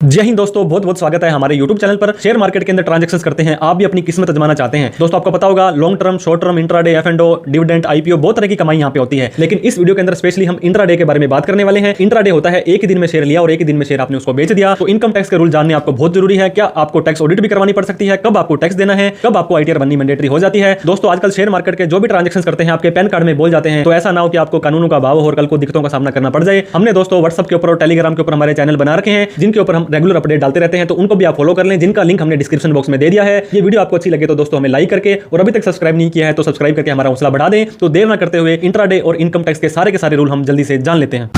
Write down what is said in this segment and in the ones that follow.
जय हिंद दोस्तों, बहुत बहुत स्वागत है हमारे YouTube चैनल पर। शेयर मार्केट के अंदर ट्रांजैक्शंस करते हैं, आप भी अपनी किस्मत आजमाना चाहते हैं। दोस्तों आपको पता होगा long term, short term, intraday, F&O, dividend, IPO, बहुत तरह की कमाई यहाँ पे होती है। लेकिन इस वीडियो के अंदर स्पेशली हम इंट्राडे के बारे में बात करने वाले हैं। इंट्राडे होता है एक ही दिन में शेयर लिया और एक ही दिन में शेयर आपने उसको बेच दिया। तो इनकम टैक्स के रूल जानने आपको बहुत जरूरी है। क्या आपको टैक्स ऑडिट भी करवानी पड़ सकती है, कब आपको टैक्स देना है, कब आपको ITR बननी मैंडेटरी हो जाती है। दोस्तों आजकल शेयर मार्केट के जो भी ट्रांजेक्शन करते हैं आपके पैन कार्ड में बोल जाते हैं, तो ऐसा ना हो कि आपको कानूनों का अभाव और कल को दिक्कतों का सामना करना पड़ जाए। हमने दोस्तों व्हाट्सएप के ऊपर और टेलीग्राम के ऊपर हमारे चैनल बना रखे हैं, जिनके ऊपर हम रेगुलर अपडेट डालते रहते हैं, तो उनको भी आप फॉलो कर लें, जिनका लिंक हमने डिस्क्रिप्शन बॉक्स में दे दिया है। ये वीडियो आपको अच्छी लगे तो दोस्तों हमें लाइक करके, और अभी तक सब्सक्राइब नहीं किया है तो सब्सक्राइब करके हमारा हौसला बढ़ा दें। तो देर ना करते हुए इंट्राडे और इनकम टैक्स के सारे रूल हम जल्दी से जान लेते हैं।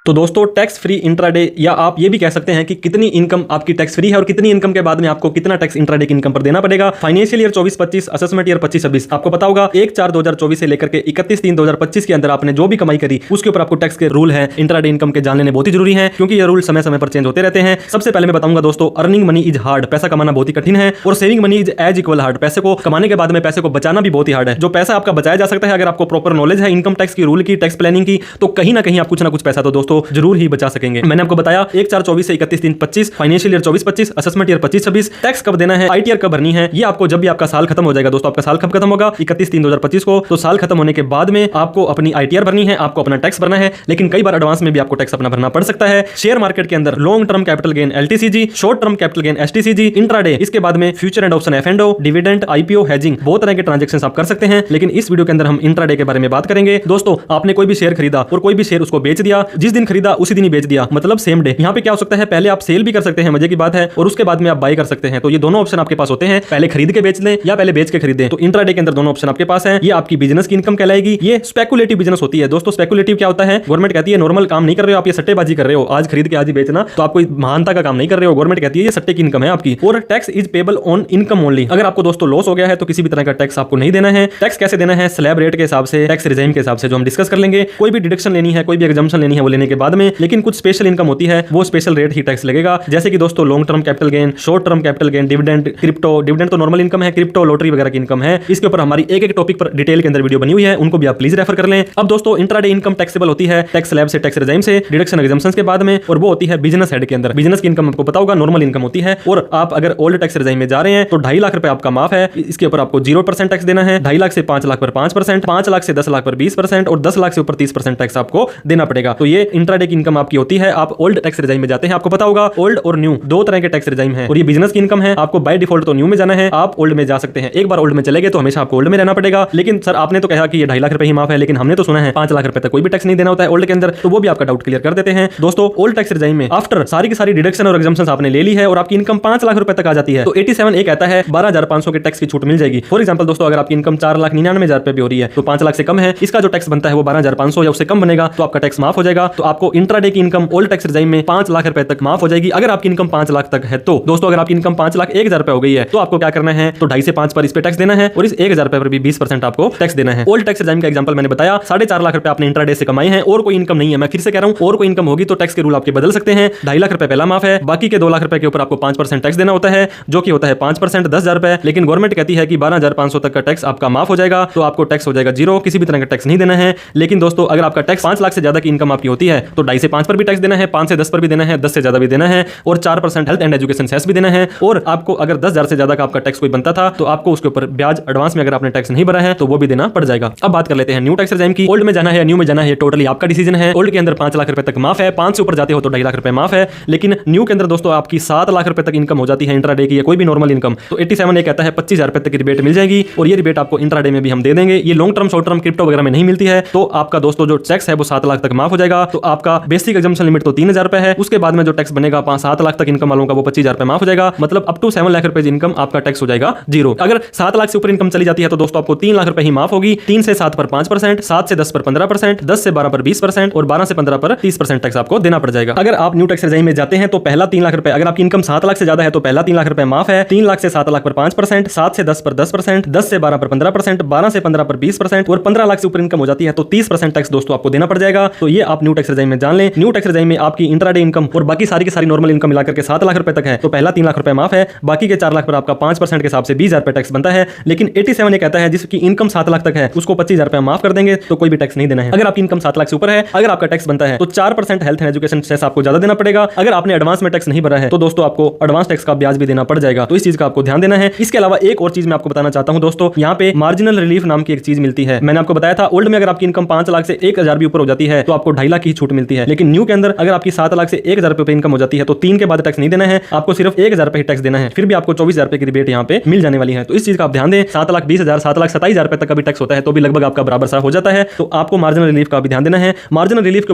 तो दोस्तों टैक्स फ्री इंट्राडे, या आप ये भी कह सकते हैं कि कितनी इनकम आपकी टैक्स फ्री है और कितनी इनकम के बाद में आपको कितना टैक्स इंट्राडे की इनकम पर देना पड़ेगा। फाइनेंशियल ईयर 24-25, असेसमेंट ईयर 25-26, आपको पता होगा 1/4/2024 से लेकर के 31/3/2025 के अंदर आपने जो भी कमाई करी उसके ऊपर आपको टैक्स के रूल है इंट्राडे इनकम के जान लेने बहुत ही जरूरी है, क्योंकि ये रूल समय समय पर चेंज होते रहते हैं। सबसे पहले मैं बताऊंगा दोस्तों, अर्निंग मनी इज हार्ड, पैसा कमाना बहुत ही कठिन है, और saving money is as equal hard, पैसे को कमाने के बाद में पैसे को बचाना भी बहुत ही हार्ड है। जो पैसा आपका बचाया जा सकता है अगर आपको प्रॉपर नॉलेज है इनकम टैक्स की रूल की, टैक्स प्लानिंग की, तो कहीं ना कहीं आप कुछ ना कुछ पैसा तो दोस्तों जरूर ही बचा सकेंगे। मैंने आपको बताया 1/4/24 से 31/3/25, financial year 24-25, assessment year 25-26, tax कब देना है, ITR कब भरनी है, ये आपको जब भी आपका साल खत्म हो जाएगा। दोस्तों आपका साल कब खत्म होगा, 31/3/2025 को, तो साल खत्म होने के बाद में आपको अपनी ITR भरनी है, आपको अपना टैक्स भरना है। लेकिन कई बार एडवांस में भी आपको टैक्स अपना भरना पड़ सकता है। शेयर मार्केट के अंदर long term capital gain LTCG, short term capital gain STCG, intraday, इसके बाद में future and option F&O, dividend, IPO, hedging, बहुत तरह के ट्रांजेक्शन आप कर सकते हैं। लेकिन इस वीडियो के अंदर हम इंट्राडे के बारे में बात करेंगे। दोस्तों आपने कोई भी शेयर खरीदा और कोई भी शेयर उसको बेच दिया, जिस दिन खरीदा उसी दिन ही बेच दिया, मतलब सेम डे। यहाँ पे क्या हो सकता है, पहले आप सेल भी कर सकते हैं, मजे की बात है, और उसके बाद में आप बाय कर सकते हैं। तो ये दोनों ऑप्शन आपके पास होते हैं, पहले खरीद के बेच लें या पहले बेच के खरीदें। तो इंट्राडे के अंदर दोनों ऑप्शन आपके पास हैं। ये आपकी बिजनेस की इनकम कहलाएगी। ये स्पेकुलेटिव बिजनेस होती है। दोस्तों स्पेकुलेटिव क्या होता है, गवर्नमेंट कहती है नॉर्मल काम नहीं कर रहे हो आप, ये सट्टेबाजी कर रहे हो, आज खरीद के आज ही बेचना, तो आप कोई महानता का काम नहीं कर रहे हो। गवर्नमेंट कहती है ये सट्टे की इनकम है आपकी, और tax is payable on income only. अगर आपको दोस्तों लॉस हो गया है तो किसी भी तरह का टैक्स आपको नहीं देना है। टैक्स कैसे देना है, स्लैब रेट के हिसाब से, टैक्स रिजाइम के हिसाब से, जो हम डिस्कस कर लेंगे। कोई भी डिडक्शन लेनी है, कोई भी एग्जम्पशन लेनी है, वो लेने के बाद में, लेकिन कुछ स्पेशल इनकम होती है, वो स्पेशल रेट ही टैक्स लगेगा। जैसे कि दोस्तों long term capital gain, short term capital gain, dividend, crypto, dividend तो नॉर्मल इनकम है, क्रिप्टो, लॉटरी वगैरह की इनकम है। इसके ऊपर हमारी एक टॉपिक पर डिटेल के अंदर वीडियो बनी हुई है, उनको भी आप प्लीज रेफर कर लें। अब दोस्तों इंट्राडे इनकम टैक्सेबल होती है टैक्स स्लैब से, टैक्स रिजाइम से, डिडक्शन एग्जम्पशंस के बाद में, और वो होती है बिजनेस हेड के अंदर। बिजनेस की इनकम आपको पता होगा नॉर्मल इनकम होती है, और आप अगर ओल्ड टैक्स रिजाइम में जा रहे हैं तो 2.5 लाख रुपए आपका माफ है, इसके ऊपर आपको 0% टैक्स देना है। 2.5 लाख से 5 लाख पर 5%, 5 लाख से 10 लाख पर 20%, और 10 लाख से ऊपर 30% टैक्स आपको देना पड़ेगा। तो ये इंट्राडे की इनकम आपकी होती है। आप ओल्ड टैक्स रिजाइम में जाते हैं, आपको पता होगा ओल्ड और न्यू दो तरह के टैक्स रिजाइम है, और ये बिजनेस की इनकम है। आपको बाय डिफॉल्ट तो न्यू में जाना है, आप ओल्ड में जा सकते हैं। एक बार ओल्ड में चले गए तो हमेशा आपको ओल्ड में रहना पड़ेगा। लेकिन सर आपने तो कहा कि ये 2.5 लाख रुपए ही माफ है, लेकिन हमने तो सुना है 5 लाख रुपए तक कोई भी टैक्स नहीं देना होता है ओल्ड के अंदर, तो वो भी आपका डाउट क्लियर कर देते हैं। दोस्तों ओल्ड टैक्स रिजाइम में आफ्टर सारी की सारी डिडक्शन और एग्जम्पशंस आपने ले ली है और आपकी इनकम 5 लाख रुपए तक आ जाती है, तो 87 कहता है 12,500 के टैक्स की छूट मिल जाएगी। फॉर एग्जांपल दोस्तों अगर आपकी इनकम 4,99,000 रुपए भी हो रही है तो 5 लाख से कम है, इसका जो टैक्स बनता है वो 12,500 या उससे कम बनेगा, तो आपका टैक्स माफ हो जाएगा। तो आपको इंट्राडे की इनकम ओल्ड टैक्स रिजाइम में 5 लाख रुपए तक माफ हो जाएगी। अगर आपकी इनकम 5 लाख तक है तो दोस्तों, अगर आपकी इनकम 5,01,000 रुपए हो गई है तो आपको क्या करना है, तो 2.5 से 5 पर इस पे टैक्स देना है, और इस 1,000 रुपए पर भी 20% आपको टैक्स देना है। ओल्ड टैक्स रिजाइम का एग्जांपल मैंने बताया, 4.5 लाख रुपए आपने इंट्राडे से कमाए हैं और कोई इनकम नहीं है। मैं फिर से कह रहा हूं, और कोई इनकम होगी तो टैक्स के रूल आपके बदल सकते हैं। 2.5 लाख रुपए पहला माफ है, बाकी के 2 लाख रुपए के ऊपर आपको 5% टैक्स देना होता है, जो कि होता है 5% 10,000 रुपए। लेकिन गवर्नमेंट कहती है कि 12,500 तक का टैक्स आपका माफ हो जाएगा, तो आपको टैक्स हो जाएगा 0, किसी भी तरह का टैक्स नहीं देना है। लेकिन दोस्तों अगर आपका टैक्स 5 लाख से ज्यादा की इनकम आपकी होती है तो 2.5 से 5 पर भी टैक्स देना है, 5 से 10 पर भी देना है, 10 से ज्यादा भी देना है, और 4% हेल्थ एंड एजुकेशन सेस भी देना है। और आपको अगर 10,000 से ज्यादा का आपका टैक्स कोई बनता था तो आपको उसके ऊपर ब्याज एडवांस में अगर आपने टैक्स नहीं भरा है तो वो भी देना पड़ जाएगा। अब बात कर लेते हैं न्यू टैक्स रिजाइम की। ओल्ड में जाना है या न्यू में जाना है, टोटली आपका डिसीजन है। ओल्ड के अंदर 5 लाख रुपए तक माफ है, 5 से ऊपर जाते हो तो 2.5 लाख रुपए माफ है। लेकिन न्यू के अंदर दोस्तों आपकी 7 लाख रुपए तक इनकम हो जाती है इंट्राडे की, कोई भी नॉर्मल इनकम, तो 87 कहता है 25,000 रुपए तक की रिबेट मिल जाएगी, और ये रिबेट आपको इंट्राडे में भी हम दे देंगे। ये long term, short term, crypto वगैरह में नहीं मिलती है। तो आपका दोस्तों जो टैक्स है वो 7 लाख तक माफ हो जाएगा। तो आपका बेसिक एग्जम्पशन लिमिट तो 3,000 रुपए है, उसके बाद में जो टैक्स बनेगा 5-7 लाख तक इनकम वालों का वो 25,000 रुपए माफ हो जाएगा, मतलब अप टू 7 लाख रुपए इनकम आपका टैक्स हो जाएगा 0। अगर 7 लाख से ऊपर इनकम चली जाती है तो दोस्तों आपको 3 लाख रुपए ही माफ होगी। 3 से 7 पर 5%, 7 से 10 पर 15%, 10 से 12 पर 20%, और 12 से 15 पर 30% टैक्स आपको देना पड़ जाएगा। अगर आप न्यू टैक्स रिजाइम में जाते हैं तो पहला 3 लाख रुपए, अगर आपकी इनकम 7 लाख से ज्यादा है तो पहला 3 लाख रुपए माफ है। 3 लाख से 7 लाख पर 5%, 7 से 10 पर 10%, 10 से 12 पर 15%, 12 से 15 पर 20%, और 15 लाख से ऊपर इनकम हो जाती है तो 30% टैक्स दोस्तों आपको देना पड़ जाएगा। तो ये आप न्यू टैक्स रेजाइम में जान लें। न्यू टैक्स रेजाइम में आपकी इंट्राडे इनकम और बाकी सारी की सारी नॉर्मल इनकम मिलाकर के 7 लाख रुपए तक है, तो पहला 3 लाख रुपए माफ है, बाकी के 4 लाख पर आपका 5% के हिसाब से 20,000 रुपए टैक्स बनता है। लेकिन 87 ये कहता है जिसकी इनकम 7 लाख तक है उसको 25,000 रुपए माफ कर देंगे, तो कोई भी टैक्स नहीं देना है। अगर आपकी इनकम 7 लाख से ऊपर है, अगर आपका टैक्स बनता है तो 4% हेल्थ एंड एजुकेशन सेस आपको ज्यादा देना पड़ेगा। अगर आपने एडवांस में टैक्स नहीं भरा है तो दोस्तों आपको एडवांस टैक्स का ब्याज भी देना पड़ जाएगा, तो इस चीज का आपको ध्यान देना है। इसके अलावा एक और चीज मैं आपको बताना चाहता हूं दोस्तों, यहाँ पे मार्जिनल रिलीफ नाम की एक चीज मिलती है। मैंने आपको बताया था ओल्ड में अगर आपकी इनकम 5 लाख से 1,000 भी ऊपर हो जाती है तो आपको 2.5 लाख की छूट मिलती है। लेकिन न्यू के अंदर अगर आपकी 7 लाख से 1,000 रुपए इनकम हो जाती है तो 3 के बाद टैक्स नहीं देना है, आपको सिर्फ 1,000 रुपए टैक्स देना है, फिर भी आपको 24,000 रुपए की रिबेट यहाँ पे मिल जाने वाली है। तो इस चीज का आप ध्यान दें। 7,20,000 7,27,000 रुपए तक का भी टैक्स होता है तो भी लगभग आपका बराबर सा हो जाता है, तो आपको मार्जिनल रिलीफ का भी ध्यान देना है। मार्जिनल रिलीफ के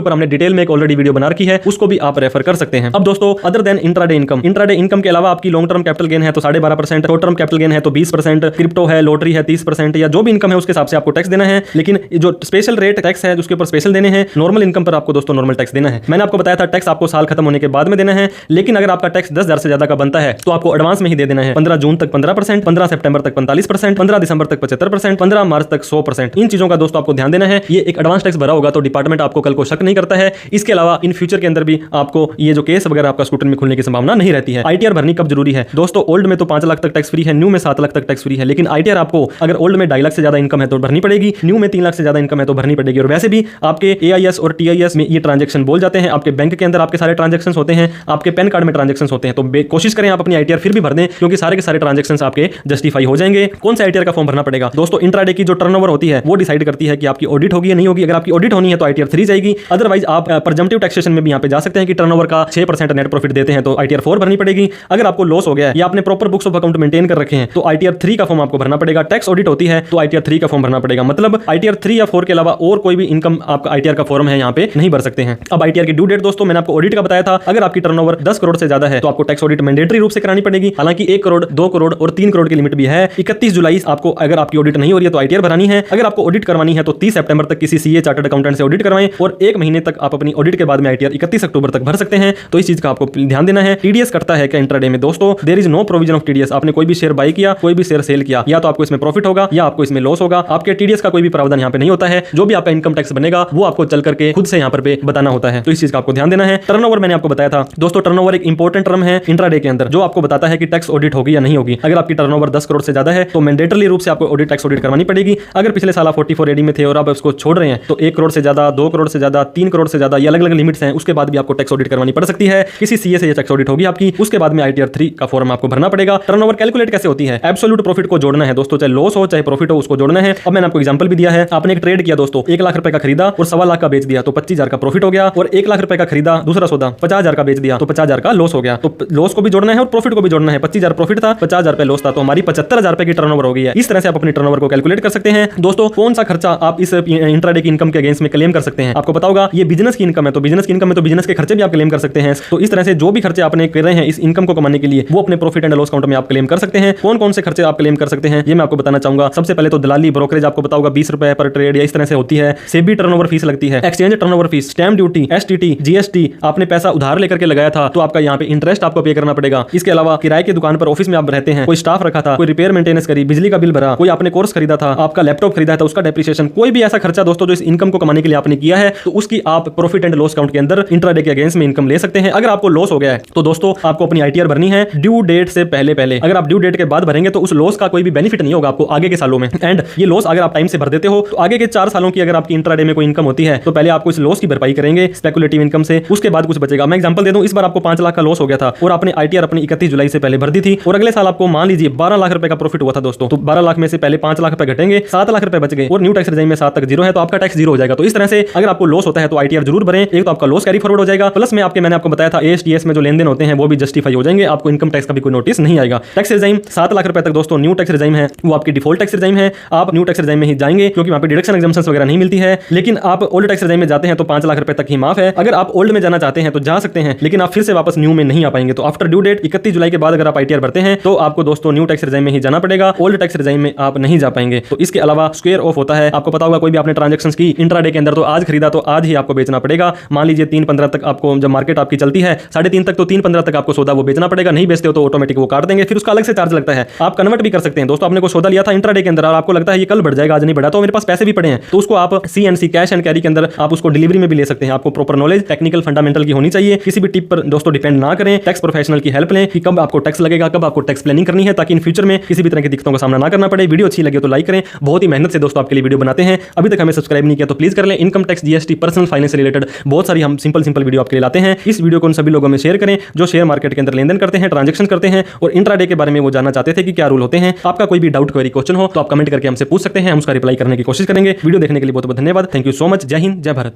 ऊपर हमने डिटेल में एक ऑलरेडी वीडियो बना रखी है, उसको भी आप रेफर कर सकते हैं। अब दोस्तों अदर देन इंट्राडे इनकम के अलावा आपकी लॉन्ग टर्म कैपिटल गेन है तो 12.5%, शॉर्ट टर्म कैपिटल गेन है तो 20%, क्रिप्टो है, लॉटरी है 30%, या जो भी इनकम है उसके हिसाब से आपको टैक्स देना है। लेकिन जो स्पेशल रेट टैक्स है उसके ऊपर स्पेशल देने हैं, नॉर्मल इनकम पर आपको दोस्तों नॉर्मल टैक्स देना है। मैंने आपको बताया था टैक्स आपको साल खत्म होने के बाद में देना है, लेकिन अगर आपका टैक्स 10,000 से ज्यादा का बनता है तो आपको एडवांस में ही दे देना है। 15 जून तक 15%, 15 सितंबर तक 45%, 15 दिसंबर तक 75%, 15 मार्च तक 100%। इन चीजों का दोस्तों आपको ध्यान देना है। ये एक एडवांस टैक्स भरा होगा तो डिपार्टमेंट आपको कल को शक नहीं करता है। इसके अलावा इन फ्यूचर के अंदर भी आपको ये जो केस वगैरह आपका स्कूटर में खुलने की संभावना नहीं रहती है। आईटीआर भरनी कब जरूरी है दोस्तों? ओल्ड में तो 5 लाख तक टैक्स फ्री है, न्यू में 7 लाख तक टैक्स फ्री है, लेकिन आईटीआर आपको अगर ओल्ड में 2.5 लाख से ज्यादा इनकम है तो भरनी पड़ेगी, न्यू में 3 लाख से ज्यादा इनकम है तो भरनी पड़ेगी। और वैसे भी आपके एआईएस और टीआईएस में ये ट्रांजैक्शन बोल जाते हैं, आपके बैंक के अंदर आपके सारे ट्रांजैक्शन होते हैं, आपके पैन कार्ड में ट्रांजैक्शन होते हैं, तो कोशिश करें आप अपनी आईटीआर फिर भी भर दें, क्योंकि सारे के सारे ट्रांजैक्शन आपके जस्टिफाई हो जाएंगे। कौन सा आईटीआर का फॉर्म भरना पड़ेगा दोस्तों? इंट्राडे की जो टर्नओवर होती है वो डिसाइड करती है कि आपकी ऑडिट होगी या नहीं होगी। अगर आपकी ऑडिट होनी है तो आईटीआर 3 जाएगी, अदरवाइज आप प्रेजम्पटिव टैक्सेशन में भी यहाँ पे जा सकते हैं कि टर्नओवर का 6% नेट प्रॉफिट देते हैं तो आईटीआर 4 भरनी पड़ेगी। अगर आपको लॉस हो गया है या आपने proper books of account maintain कर रखे हैं तो आईटीआर 3 का फॉर्म आपको भरना पड़ेगा। टैक्स ऑडिट होती है तो आईटीआर 3 का फॉर्म भरना पड़ेगा, मतलब आईटीआर 3 या 4 के अलावा और कोई भी इनकम आपका आईटीआर का फॉर्म है यहाँ पे नहीं भर सकते हैं। अब आईटीआर की ड्यू डेट दोस्तों मैंने आपको ऑडिट का बताया था, अगर आपकी टर्नओवर 10 करोड़ से ज्यादा है तो आपको टैक्स ऑडिट मैंडेटरी रूप से करानी पड़ेगी। हालांकि 1 करोड़ 2 करोड़ और 3 करोड़ की लिमिट भी है। 31 जुलाई आपको अगर आपकी ऑडिट नहीं हो रही है तो आईटीआर भरानी है। अगर आपको ऑडिट करवानी है तो 30 सितंबर तक किसी सीए चार्टर्ड अकाउंटेंट से ऑडिट करवाएं और 1 महीने तक आप अपनी ऑडिट के बाद में आईटीआर 31 अक्टूबर तक भर सकते हैं। तो इस चीज का आपको ध्यान देना है। टीडीएस कटता है क्या इंट्राडे में दोस्तों? There is no provision of TDS. आपने कोई भी शेयर बाय किया, कोई भी शेयर सेल किया, या तो आपको इसमें प्रॉफिट होगा या आपको इसमें लॉस होगा। आपके टीडीएस का कोई भी प्रावधान यहाँ पे नहीं होता है। जो भी आपका इनकम टैक्स बनेगा वो आपको चल करके खुद से यहाँ पर पे बताना होता है, तो इस चीज का आपको ध्यान देना है। टर्नओवर मैंने आपको बताया था दोस्तों, टर्नओवर एक इंपॉर्टेंट टर्म है इंट्राडे के अंदर जो आपको बताता है कि टैक्स ऑडिट होगी या नहीं होगी। अगर आपकी टर्नओवर 10 करोड़ से ज्यादा है तो मैंडेटरी रूप से आपको ऑडिट टैक्स ऑडिट करवानी पड़ेगी। अगर पिछले साल 44 एडी में थे और आप उसको छोड़ रहे हैं तो 1 करोड़ से ज्यादा, 2 करोड़ से ज्यादा, 3 करोड़ से ज्यादा, ये अलग अलग लिमिट्स हैं, उसके बाद भी आपको टैक्स ऑडिट करवानी पड़ सकती है। किसी सीए से ये टैक्स ऑडिट होगी आपकी, उसके बाद में आईटीआर 3 का फॉर्म आपको भरना पड़ेगा। टर्नओवर कैलकुलेट कैसे होती है? एब्सोल्यूट प्रॉफिट को जोड़ना है दोस्तों, चाहे लॉस हो चाहे प्रॉफिट हो उसको जोड़ना है। अब मैंने आपको एग्जांपल भी दिया है। आपने एक ट्रेड किया दोस्तों, 1 लाख रुपए का खरीदा और 1.25 लाख का बेच दिया तो 25,000 का प्रॉफिट हो गया, और 1 लाख रुपए का खरीदा दूसरा सौदा 50,000 का बेच दिया तो 50,000 का लॉस हो गया। तो लॉस को भी जोड़ना है और प्रॉफिट को भी जोड़ना है। 25,000 प्रॉफिट था, 50,000 रुपए लॉस था, तो हमारी 75,000 रुपए की टर्नओवर हो गई है। इस तरह से आप अपनी टर्नओवर को कैलकुलेट कर सकते हैं। दोस्तों कौन सा खर्चा आप इस इंट्राडे की इनकम के अगेंस्ट में क्लेम कर सकते हैं? आपको पता होगा ये बिजनेस की इनकम है, तो बिजनेस की इनकम में तो बिजनेस के खर्चे भी आप क्लेम कर सकते हैं। तो इस तरह से जो भी खर्चे आपने कर रहे हैं इस इनकम को कमाने के लिए वो अपने प्रॉफिट एंड लॉस अकाउंट में आप क्लेम कर सकते हैं। कौन कौन से खर्चे आप क्लेम कर सकते हैं ये मैं आपको बताना चाहूंगा। सबसे पहले तो दलाली ब्रोकरेज आपको पता होगा 20 रुपए पर ट्रेड या इस तरह से होती है। सेबी टर्नओवर फीस लगती है, exchange turnover fees, stamp duty, STT, GST. आपने पैसा उधार लेकर के लगाया था तो आपका यहाँ पे इंटरेस्ट आपको पे करना पड़ेगा। इसके अलावा किराए की दुकान पर ऑफिस में आप रहते हैं, कोई स्टाफ रखा था, कोई रिपेयर मेंटेनेंस करी, बिजली का बिल भरा, कोई आपने कोर्स खरीदा था, आपका लैपटॉप खरीदा था उसका डेप्रिसिएशन, कोई भी ऐसा खर्चा दोस्तों जो इस इनकम को कमाने के लिए आपने किया है तो उसकी आप प्रॉफिट एंड लॉस अकाउंट के अंदर इंट्राडे के अगेंस्ट में इनकम ले सकते हैं। अगर आपको लॉस हो गया है तो दोस्तों आपको अपनी आईटीआर भरनी है ड्यू डेट से पहले। अगर आप ड्यू डेट के बाद भरेंगे तो उस लॉस का कोई भी बेनिफिट नहीं होगा आपको आगे के सालों में। एंड ये लॉस अगर आप टाइम से भर देते हो तो आगे के 4 सालों की अगर आपकी इंट्राडे में कोई इनकम होती है तो पहले आपको इस लॉस की भरपाई करेंगे स्पेकुलेटिव इनकम से, उसके बाद कुछ बचेगा। मैं एग्जांपल दे दूं, इस बार आपको 5 लाख का लॉस हो गया था और आपने आईटीआर अपनी 31 जुलाई से पहले भर दी थी और अगले साल आपको मान लीजिए 12 लाख रुपए का प्रॉफिट हुआ था दोस्तों, तो 12 लाख में से पहले 5 लाख रुपए घटेंगे, 7 लाख रुपए बच गए और न्यू टैक्स रेजिम में 7 तक 0 है तो आपका टैक्स 0 हो जाएगा। तो इस तरह से अगर आपको लॉस होता है तो आईटीआर जरूर भरें, एक तो आपका लॉस कैरी फॉरवर्ड हो जाएगा, प्लस में मैंने आपको बताया था एएसटीएस में जो लेन देन होते हैं वो भी जस्टिफाई हो जाएंगे, आपको इनकम टैक्स का भी कोई नोटिस नहीं आएगा। टैक्स रेजिम 7 लाख रुपए तक दोस्तों न्यू टैक्स रेजिम है, वो आपकी डिफॉल्ट टैक्स रेजिम है। आप न्यू टैक्स रेजिम में ही जाएंगे क्योंकि वहां पे डिडक्शन एग्जम्पशंस वगैरह नहीं मिलती है। लेकिन आप ओल्ड टैक्स रेजिम में जाते हैं तो 5 लाख रुपए तक ही माफ है। अगर आप ओल्ड में जाना चाहते हैं तो जा सकते हैं, लेकिन आप फिर से वापस न्यू में नहीं आ पाएंगे। तो आफ्टर ड्यू डेट 31 जुलाई के बाद अगर आप आईटीआर भरते हैं तो आपको दोस्तों न्यू टैक्स रेजिम में ही जाना पड़ेगा, ओल्ड टैक्स रेजिम में आप नहीं जा पाएंगे। तो इसके अलावा स्क्वायर ऑफ होता है, आपको पता होगा कोई भी आपने ट्रांजैक्शंस की इंट्राडे के अंदर तो आज खरीदा तो आज ही आपको बेचना पड़ेगा। मान लीजिए 3:15 तक आपको जब मार्केट आपकी चलती है 3:30 तक तो 3:15 तक आपको सौदा वो बेचना पड़ेगा, नहीं बेचते हो तो ऑटोमेटिक वो काट देंगे, फिर उसका अलग से चार्ज लगता है। आप कन्वर्ट भी कर सकते हैं दोस्तों, आपने कोई सौदा लिया था इंट्राडे के अंदर और आपको लगता है ये कल बढ़ जाएगा आज नहीं बढ़ा तो मेरे पास पैसे भी पड़े हैं तो उसको आप सीएनसी कैश एंड कैरी के अंदर आप उसको डिलीवरी में भी ले सकते हैं। आपको प्रॉपर नॉलेज टेक्निकल फंडामेंटल की होनी चाहिए। किसी भी टिप पर दोस्तों डिपेंड ना करें, टैक्स प्रोफेशनल की हेल्प लें कि कब आपको टैक्स लगेगा, कब आपको टैक्स प्लानिंग करनी है, ताकि इन फ्यूचर में किसी भी तरह की दिक्कतों का सामना ना करना पड़े। वीडियो अच्छी लगे तो लाइक करें, बहुत ही मेहनत से दोस्तों आपके लिए वीडियो बनाते हैं। अभी तक हमें सब्सक्राइब नहीं किया तो प्लीज कर लें। Income tax, GST, personal finance से रिलेटेड बहुत सारी हम सिंपल वीडियो आपके लिए लाते हैं। इस वीडियो को उन सभी लोगों में शेयर करें जो शेयर मार्केट के अंदर लेन देन करते हैं, ट्रांजेक्शन करते हैं और इंट्राडे के बारे में वो जानना चाहते थे कि क्या रूल होते हैं। आपका कोई भी डाउट, क्वेरी, क्वेश्चन हो तो आप कमेंट करके हमसे पूछ सकते हैं, हम उसका रिप्लाई करने की कोशिश करेंगे। वीडियो देखने के लिए बहुत बहुत धन्यवाद। Thank you so much. जय हिंद, जय भारत।